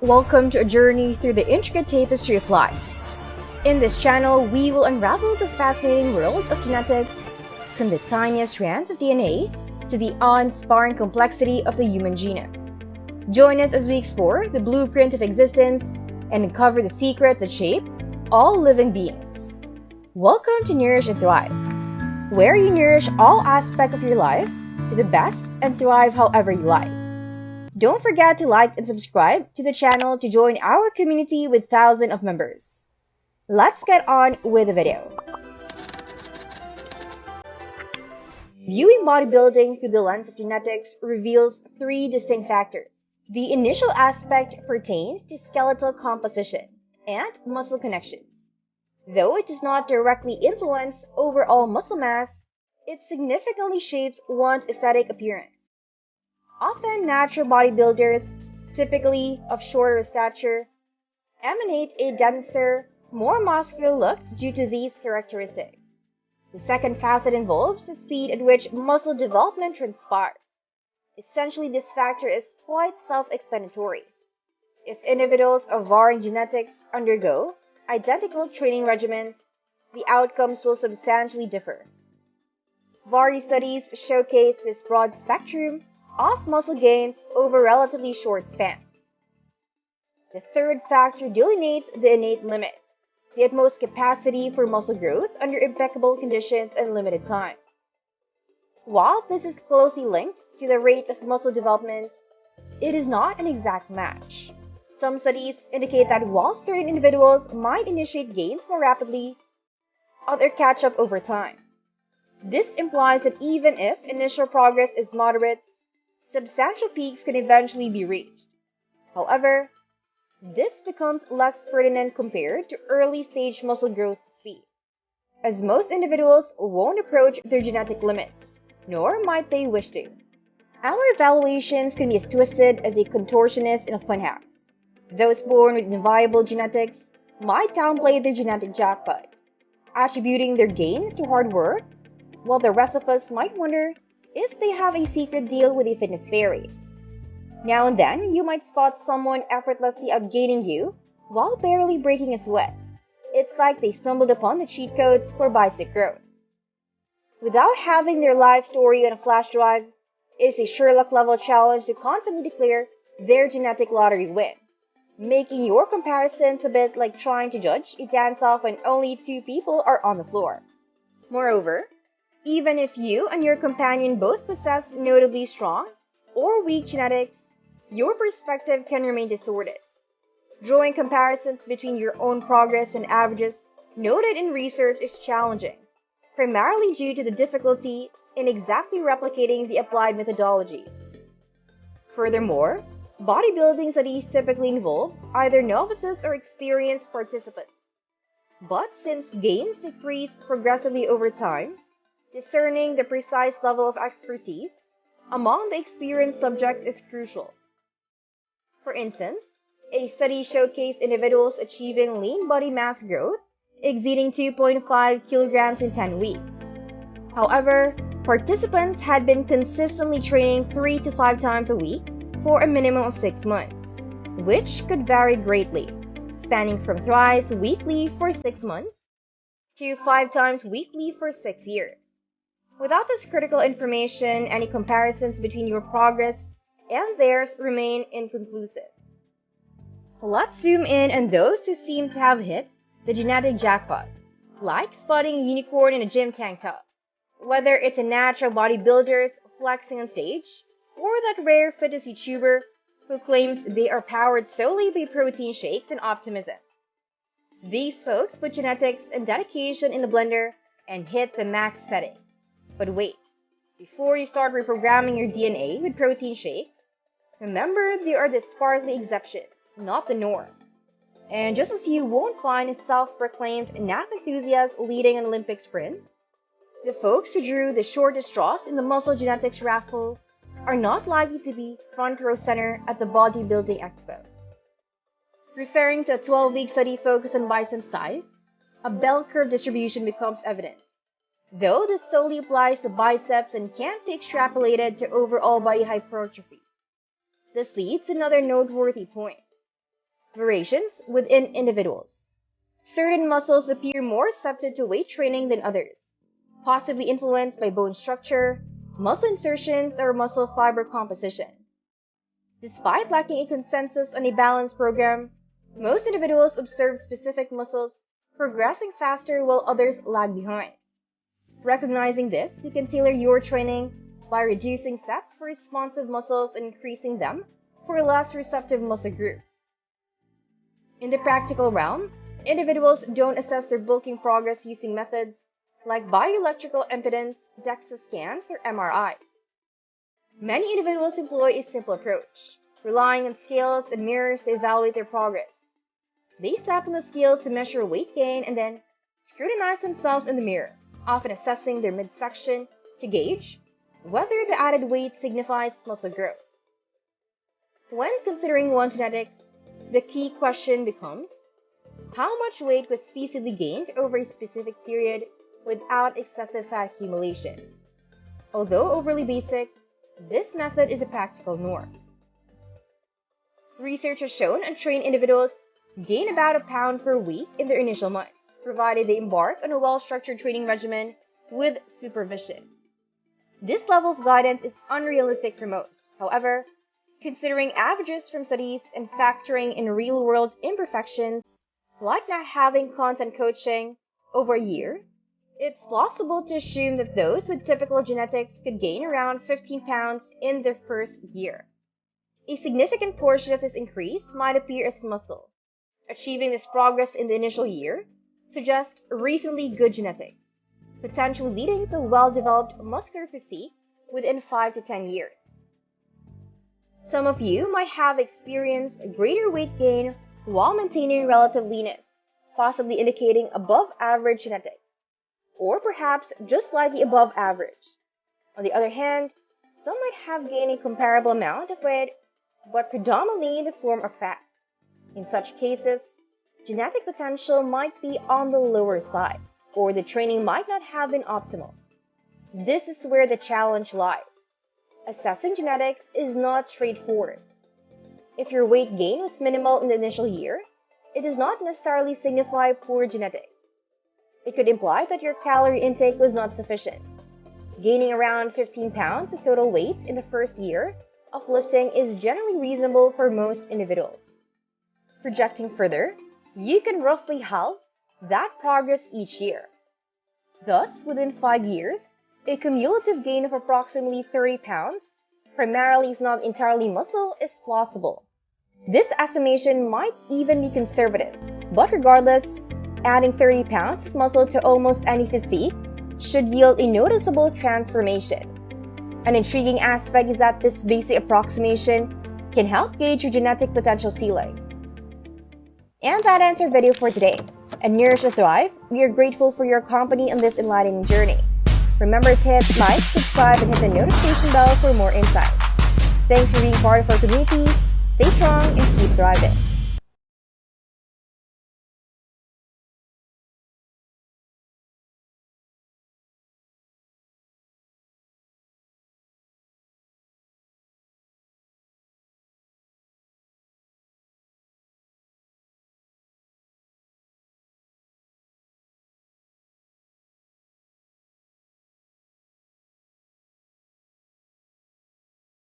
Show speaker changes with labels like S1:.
S1: Welcome to a journey through the intricate tapestry of life. In this channel, we will unravel the fascinating world of genetics, from the tiniest strands of DNA to the awe-inspiring complexity of the human genome. Join us as we explore the blueprint of existence and uncover the secrets that shape all living beings. Welcome to Nourish and Thrive, where you nourish all aspects of your life to the best and thrive however you like. Don't forget to like and subscribe to the channel to join our community with thousands of members. Let's get on with the video. Viewing bodybuilding through the lens of genetics reveals three distinct factors. The initial aspect pertains to skeletal composition and muscle connections. Though it does not directly influence overall muscle mass, it significantly shapes one's aesthetic appearance. Often natural bodybuilders, typically of shorter stature, emanate a denser, more muscular look due to these characteristics. The second facet involves the speed at which muscle development transpires. Essentially, this factor is quite self-explanatory. If individuals of varying genetics undergo identical training regimens, the outcomes will substantially differ. Various studies showcase this broad spectrum of muscle gains over relatively short spans. The third factor delineates the innate limit, the utmost capacity for muscle growth under impeccable conditions and limited time. While this is closely linked to the rate of muscle development, it is not an exact match. Some studies indicate that while certain individuals might initiate gains more rapidly, others catch up over time. This implies that even if initial progress is moderate, substantial peaks can eventually be reached. However, this becomes less pertinent compared to early-stage muscle growth speed, as most individuals won't approach their genetic limits, nor might they wish to. Our evaluations can be as twisted as a contortionist in a funhouse. Those born with inviolable genetics might downplay their genetic jackpot, attributing their gains to hard work, while the rest of us might wonder if they have a secret deal with a fitness fairy. Now and then, you might spot someone effortlessly outgaining you while barely breaking a sweat. It's like they stumbled upon the cheat codes for bicep growth. Without having their life story on a flash drive, it is a Sherlock-level challenge to confidently declare their genetic lottery win, making your comparisons a bit like trying to judge a dance-off when only two people are on the floor. Moreover, even if you and your companion both possess notably strong or weak genetics, your perspective can remain distorted. Drawing comparisons between your own progress and averages noted in research is challenging, primarily due to the difficulty in exactly replicating the applied methodologies. Furthermore, bodybuilding studies typically involve either novices or experienced participants. But since gains decrease progressively over time, discerning the precise level of expertise among the experienced subjects is crucial. For instance, a study showcased individuals achieving lean body mass growth exceeding 2.5 kilograms in 10 weeks. However, participants had been consistently training 3 to 5 times a week for a minimum of 6 months, which could vary greatly, spanning from thrice weekly for 6 months to 5 times weekly for 6 years. Without this critical information, any comparisons between your progress and theirs remain inconclusive. Let's zoom in on those who seem to have hit the genetic jackpot, like spotting a unicorn in a gym tank top. Whether it's a natural bodybuilder flexing on stage, or that rare fitness YouTuber who claims they are powered solely by protein shakes and optimism. These folks put genetics and dedication in the blender and hit the max setting. But wait, before you start reprogramming your DNA with protein shakes, remember they are the sparkly exceptions, not the norm. And just as you won't find a self-proclaimed nap enthusiast leading an Olympic sprint, the folks who drew the shortest straws in the muscle genetics raffle are not likely to be front row center at the bodybuilding expo. Referring to a 12-week study focused on bicep size, a bell curve distribution becomes evident. Though this solely applies to biceps and can't be extrapolated to overall body hypertrophy. This leads to another noteworthy point. Variations within individuals. Certain muscles appear more receptive to weight training than others, possibly influenced by bone structure, muscle insertions, or muscle fiber composition. Despite lacking a consensus on a balanced program, most individuals observe specific muscles progressing faster while others lag behind. Recognizing this, you can tailor your training by reducing sets for responsive muscles and increasing them for less receptive muscle groups. In the practical realm, individuals don't assess their bulking progress using methods like bioelectrical impedance, DEXA scans, or MRIs. Many individuals employ a simple approach, relying on scales and mirrors to evaluate their progress. They step on the scales to measure weight gain and then scrutinize themselves in the mirror, often assessing their midsection to gauge whether the added weight signifies muscle growth. When considering one's genetics, the key question becomes, how much weight was feasibly gained over a specific period without excessive fat accumulation? Although overly basic, this method is a practical norm. Research has shown untrained individuals gain about a pound per week in their initial months, provided they embark on a well-structured training regimen with supervision. This level of guidance is unrealistic for most. However, considering averages from studies and factoring in real-world imperfections, like not having constant coaching over a year, it's plausible to assume that those with typical genetics could gain around 15 pounds in their first year. A significant portion of this increase might appear as muscle. Achieving this progress in the initial year suggests reasonably good genetics, potentially leading to well-developed muscular physique within 5 to 10 years. Some of you might have experienced greater weight gain while maintaining relative leanness, possibly indicating above average genetics, or perhaps just slightly above average. On the other hand, some might have gained a comparable amount of weight, but predominantly in the form of fat. In such cases, genetic potential might be on the lower side, or the training might not have been optimal. This is where the challenge lies. Assessing genetics is not straightforward. If your weight gain was minimal in the initial year, it does not necessarily signify poor genetics. It could imply that your calorie intake was not sufficient. Gaining around 15 pounds of total weight in the first year of lifting is generally reasonable for most individuals. Projecting further, you can roughly halve that progress each year. Thus, within 5 years, a cumulative gain of approximately 30 pounds, primarily if not entirely muscle, is plausible. This estimation might even be conservative, but regardless, adding 30 pounds of muscle to almost any physique should yield a noticeable transformation. An intriguing aspect is that this basic approximation can help gauge your genetic potential ceiling. And that ends our video for today. At Nourish and Thrive, we are grateful for your company on this enlightening journey. Remember to hit like, subscribe, and hit the notification bell for more insights. Thanks for being part of our community. Stay strong and keep thriving.